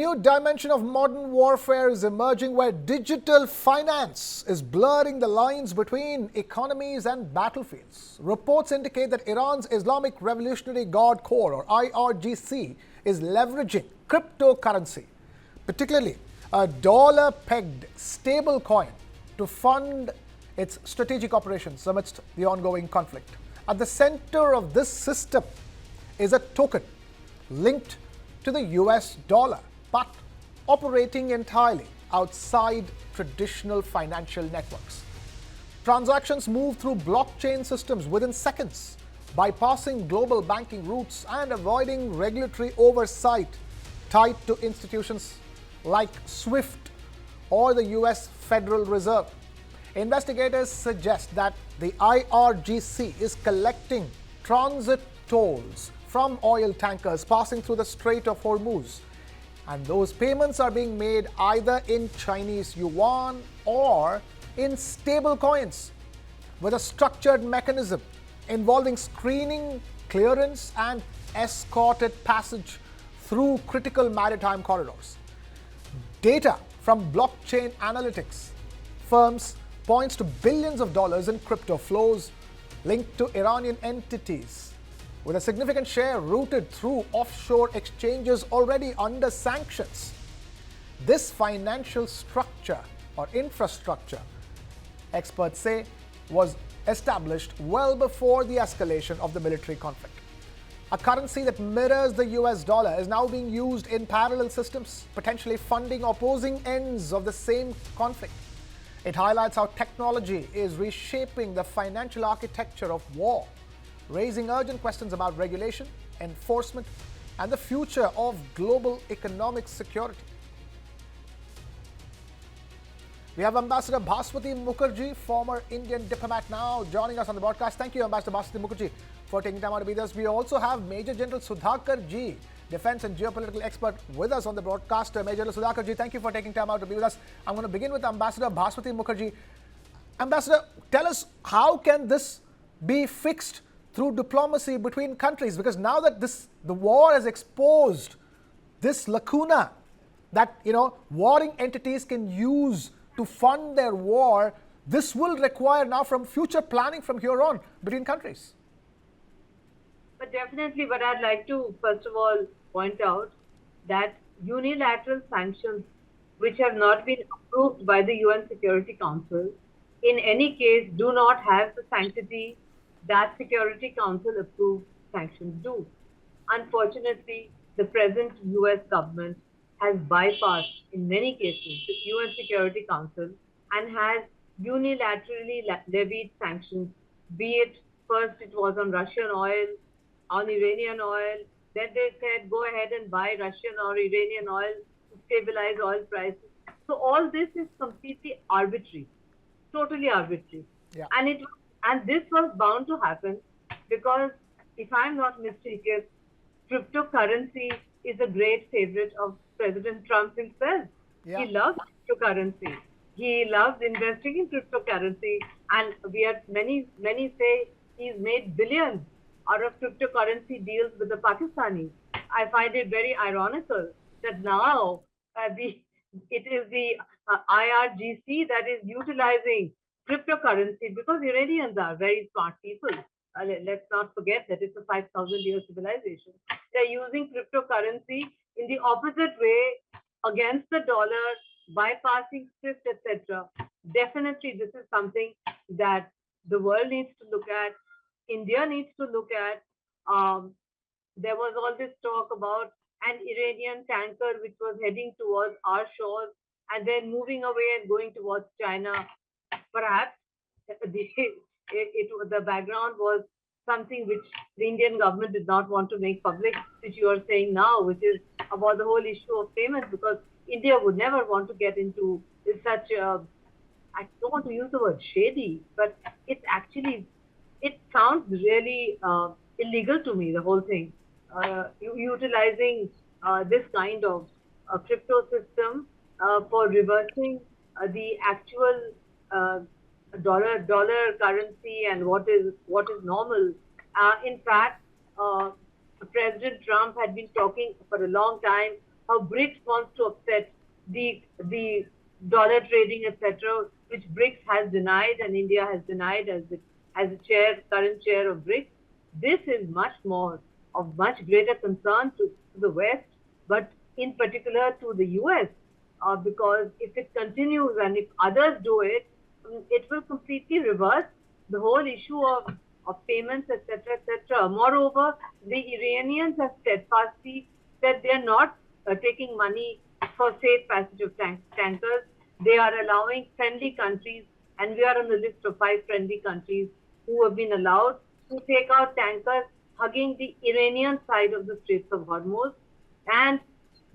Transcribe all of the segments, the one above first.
New dimension of modern warfare is emerging where digital finance is blurring the lines between economies and battlefields. Reports indicate that Iran's Islamic Revolutionary Guard Corps, or IRGC, is leveraging cryptocurrency, particularly a dollar-pegged stablecoin, to fund its strategic operations amidst the ongoing conflict. At the center of this system is a token linked to the US dollar, but operating entirely outside traditional financial networks. Transactions move through blockchain systems within seconds, bypassing global banking routes and avoiding regulatory oversight tied to institutions like SWIFT or the US Federal Reserve. Investigators suggest that the IRGC is collecting transit tolls from oil tankers passing through the Strait of Hormuz, and those payments are being made either in Chinese yuan or in stable coins, with a structured mechanism involving screening, clearance, and escorted passage through critical maritime corridors. Data from blockchain analytics firms points to billions of dollars in crypto flows linked to Iranian entities, with a significant share routed through offshore exchanges already under sanctions. This financial structure or infrastructure, experts say, was established well before the escalation of the military conflict. A currency that mirrors the US dollar is now being used in parallel systems, potentially funding opposing ends of the same conflict. It highlights how technology is reshaping the financial architecture of war, raising urgent questions about regulation, enforcement, and the future of global economic security. We have Ambassador Bhaswati Mukherjee, former Indian diplomat, now joining us on the broadcast. Thank you, Ambassador Bhaswati Mukherjee, for taking time out to be with us. We also have Major General Sudhakar Ji, defense and geopolitical expert, with us on the broadcast. Major General Sudhakar Ji, thank you for taking time out to be with us. I'm going to begin with Ambassador Bhaswati Mukherjee. Ambassador, tell us, how can this be fixed through diplomacy between countries? Because now that the war has exposed this lacuna that warring entities can use to fund their war, this will require now from future planning from here on between countries. But definitely, but I'd like to first of all point out that unilateral sanctions which have not been approved by the UN Security Council in any case do not have the sanctity that Security Council approved sanctions do. Unfortunately, the present US government has bypassed, in many cases, the UN Security Council and has unilaterally levied sanctions, be it first it was on Russian oil, on Iranian oil, then they said go ahead and buy Russian or Iranian oil to stabilize oil prices. So all this is completely arbitrary, totally arbitrary. Yeah. And this was bound to happen because, if I'm not mistaken, cryptocurrency is a great favorite of President Trump himself. Yeah. He loves cryptocurrency. He loves investing in cryptocurrency, and many say he's made billions out of cryptocurrency deals with the Pakistanis. I find it very ironical that now it is the IRGC that is utilizing cryptocurrency, because Iranians are very smart people. Let's not forget that it's a 5,000-year civilization. They're using cryptocurrency in the opposite way against the dollar, bypassing SWIFT, etc. Definitely, this is something that the world needs to look at. India needs to look at. There was all this talk about an Iranian tanker which was heading towards our shores and then moving away and going towards China. Perhaps the background was something which the Indian government did not want to make public, which you are saying now, which is about the whole issue of payments, because India would never want to get into such a, I don't want to use the word shady, but it sounds really illegal to me, the whole thing. Utilizing this kind of crypto system for reversing the actual dollar currency and what is normal. In fact, President Trump had been talking for a long time how BRICS wants to upset the dollar trading, etc., which BRICS has denied and India has denied as a current chair of BRICS. This is much more of much greater concern to the West, but in particular to the US, because if it continues and if others do it, it will completely reverse the whole issue of payments, etc., etc. Moreover, the Iranians have steadfastly said they are not taking money for safe passage of tankers. They are allowing friendly countries, and we are on the list of 5 friendly countries who have been allowed to take out tankers hugging the Iranian side of the Straits of Hormuz. And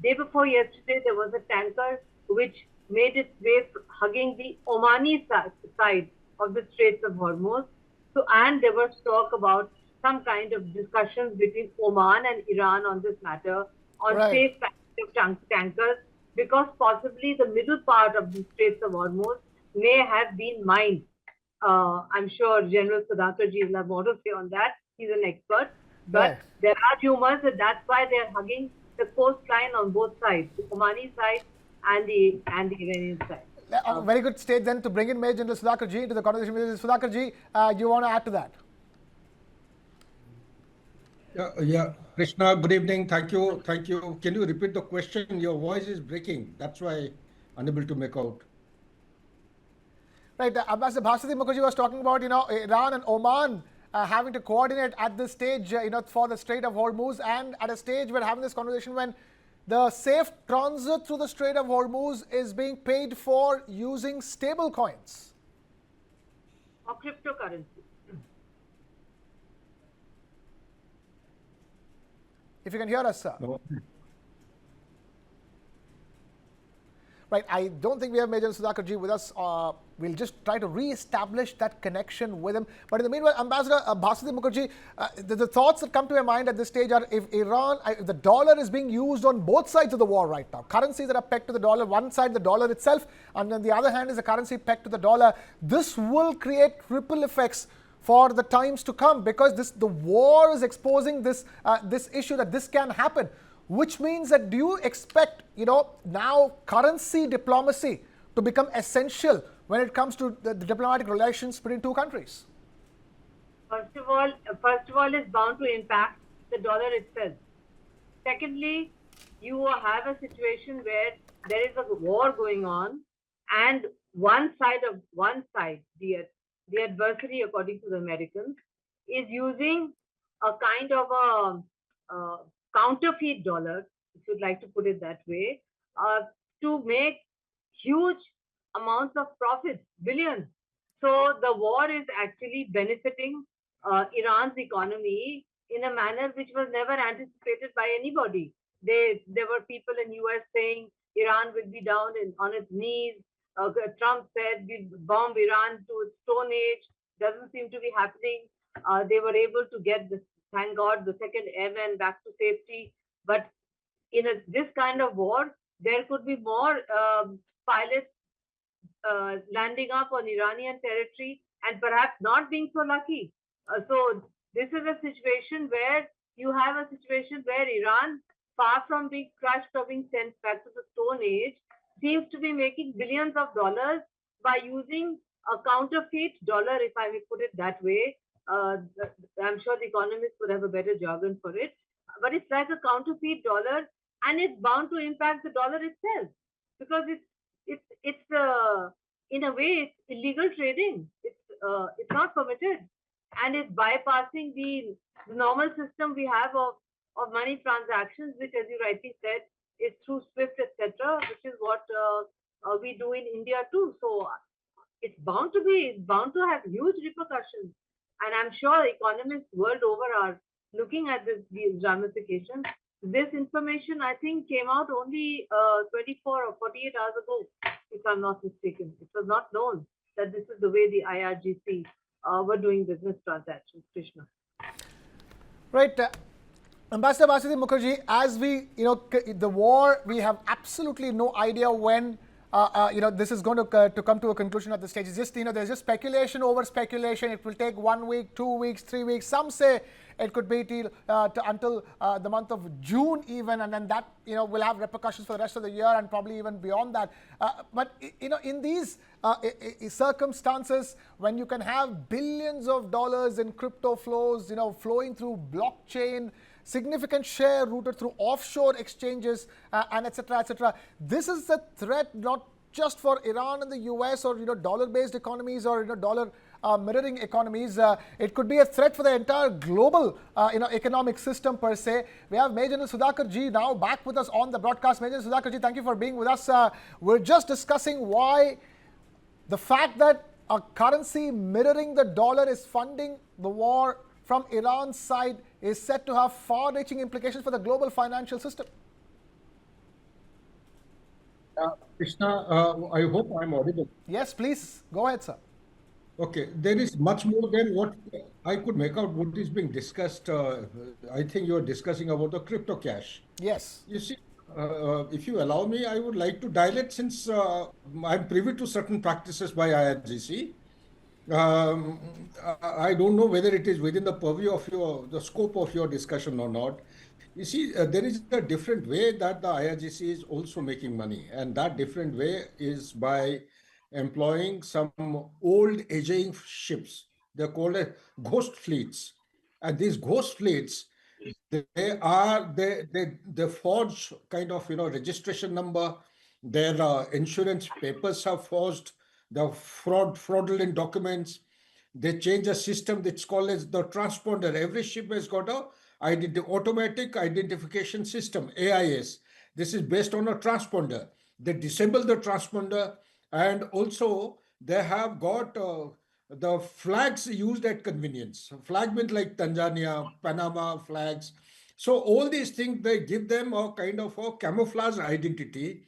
day before yesterday, there was a tanker which made its way hugging the Omani side of the Straits of Hormuz. So, and there was talk about some kind of discussions between Oman and Iran on this matter, on Right. safe passage of tankers, because possibly the middle part of the Straits of Hormuz may have been mined. I'm sure General Sudhakarji will have more to say on that. He's an expert. Right. But there are rumors that that's why they're hugging the coastline on both sides, the Omani side and the Iranian side. Very good stage then to bring in Major General Sudhakarji into the conversation. Sudhakarji, you want to add to that? Yeah, Krishna, good evening. Thank you. Thank you. Can you repeat the question? Your voice is breaking. That's why unable to make out. Right. Ambassador Bhaswati Mukherjee was talking about, Iran and Oman having to coordinate at this stage, for the Strait of Hormuz, and at a stage we're having this conversation when the safe transit through the Strait of Hormuz is being paid for using stable coins. Or cryptocurrency. If you can hear us, sir. No. Right, I don't think we have Major Sudhakarji with us. We'll just try to re-establish that connection with him. But in the meanwhile, Ambassador Bhaswati Mukherjee, the thoughts that come to your mind at this stage are, if the dollar is being used on both sides of the war right now, currencies that are pegged to the dollar, one side the dollar itself, and on the other hand is a currency pegged to the dollar, this will create ripple effects for the times to come, because the war is exposing this issue that this can happen. Which means that, do you expect, now currency diplomacy to become essential when it comes to the diplomatic relations between two countries? First of all, it's bound to impact the dollar itself. Secondly, you have a situation where there is a war going on, and one side, the adversary, according to the Americans, is using a kind of a counterfeit dollar, if you'd like to put it that way, to make huge amounts of profits, billions. So the war is actually benefiting Iran's economy in a manner which was never anticipated by anybody. There were people in US saying Iran will be down on its knees. Trump said we'll bomb Iran to its stone age. Doesn't seem to be happening. They were able to get this, thank God, the second airman back to safety. But in this kind of war, there could be more pilots landing up on Iranian territory and perhaps not being so lucky. So this is a situation where you have a situation where Iran, far from being crushed or being sent back to the Stone Age, seems to be making billions of dollars by using a counterfeit dollar, if I may put it that way. I'm sure the economists would have a better jargon for it. But it's like a counterfeit dollar, and it's bound to impact the dollar itself, because it's in a way it's illegal trading. It's not permitted, and it's bypassing the normal system we have of money transactions, which, as you rightly said, is through SWIFT, etc., which is what we do in India too. So it's bound to have huge repercussions, and I'm sure economists world over are looking at these ramifications. This information, I think, came out only 24 or 48 hours ago, if I'm not mistaken. It was not known that this is the way the IRGC were doing business transactions, Krishna. Right. Ambassador Bhaswati Mukherjee, as we, the war, we have absolutely no idea when this is going to come to a conclusion at this stage. It's just, there's just speculation over speculation. It will take 1 week, 2 weeks, 3 weeks. Some say it could be until the month of June even, and then that, will have repercussions for the rest of the year and probably even beyond that. But in these circumstances, when you can have billions of dollars in crypto flows, flowing through blockchain, significant share routed through offshore exchanges, and etc., etc. This is a threat not just for Iran and the US or dollar-based economies or dollar mirroring economies. It could be a threat for the entire global economic system per se. We have Major General Sudhakar Ji now back with us on the broadcast. Major General Sudhakar Ji, thank you for being with us. We're just discussing why the fact that a currency mirroring the dollar is funding the war from Iran's side is set to have far-reaching implications for the global financial system. Krishna, I hope I'm audible. Yes, please. Go ahead, sir. Okay, there is much more than what I could make out what is being discussed. I think you're discussing about the crypto cash. Yes. You see, if you allow me, I would like to dilate since I'm privy to certain practices by IRGC. I don't know whether it is within the purview of the scope of your discussion or not. You see, there is a different way that the IRGC is also making money, and that different way is by employing some old aging ships. They're called ghost fleets, and these ghost fleets, they forge kind of registration number. Their insurance papers are forged. The fraudulent documents. They change a system that's called as the transponder. Every ship has got a automatic identification system, AIS. This is based on a transponder. They disable the transponder, and also they have got the flags used at convenience. Flag means like Tanzania, Panama flags. So all these things, they give them a kind of a camouflage identity,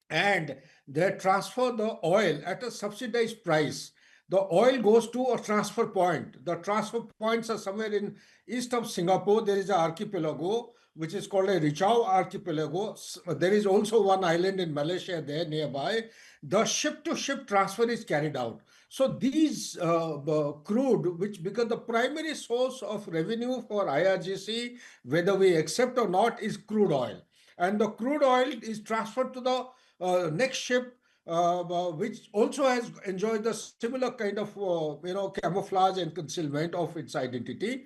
and they transfer the oil at a subsidized price. The oil goes to a transfer point. The transfer points are somewhere in east of Singapore. There is an archipelago which is called a Richau archipelago. There is also one island in Malaysia there nearby. The ship-to-ship transfer is carried out. So these crude, which become the primary source of revenue for IRGC, whether we accept or not, is crude oil. And the crude oil is transferred to the next ship, which also has enjoyed the similar kind of camouflage and concealment of its identity,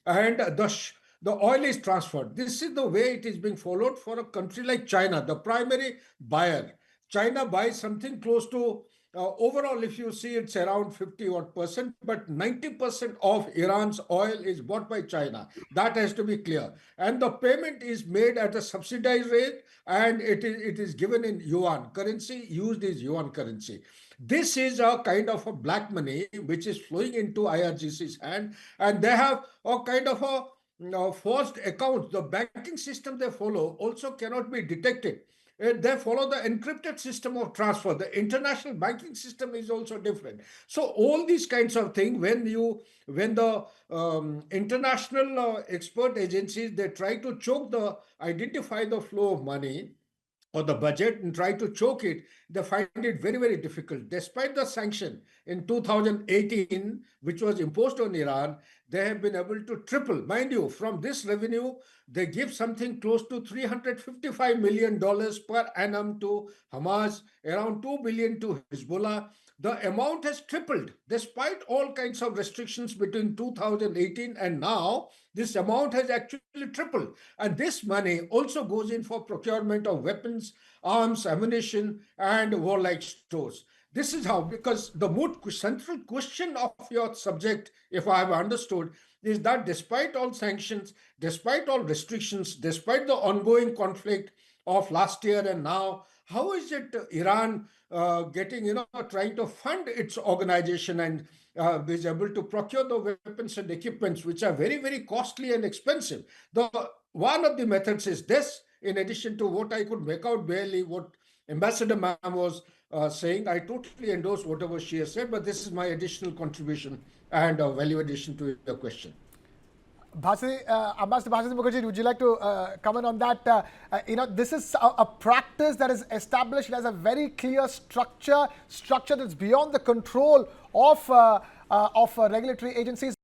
and the oil is transferred. This is the way it is being followed for a country like China, the primary buyer. China buys something close to overall, if you see, it's around 50% but 90% of Iran's oil is bought by China. That has to be clear. And the payment is made at a subsidized rate, and it is given in yuan currency, used as yuan currency. This is a kind of a black money which is flowing into IRGC's hand, and they have a kind of a forced accounts. The banking system they follow also cannot be detected. They follow the encrypted system of transfer. The international banking system is also different. So all these kinds of things, when the international expert agencies, they try to identify the flow of money or the budget and try to choke it, they find it very, very difficult. Despite the sanction in 2018, which was imposed on Iran, they have been able to triple. Mind you, from this revenue, they give something close to $355 million per annum to Hamas, around $2 billion to Hezbollah. The amount has tripled despite all kinds of restrictions between 2018 and now. This amount has actually tripled. And this money also goes in for procurement of weapons, arms, ammunition, and warlike stores. This is how, because the central question of your subject, if I have understood, is that despite all sanctions, despite all restrictions, despite the ongoing conflict of last year and now, how is it Iran trying to fund its organization and is able to procure the weapons and equipments, which are very, very costly and expensive? One of the methods is this, in addition to what I could make out barely what Ambassador Ma'am was saying. I totally endorse whatever she has said, but this is my additional contribution and value addition to your question. Ambassador Bhasani Mukherjee, would you like to comment on that? This is a practice that is established. It has a very clear structure that's beyond the control of regulatory agencies.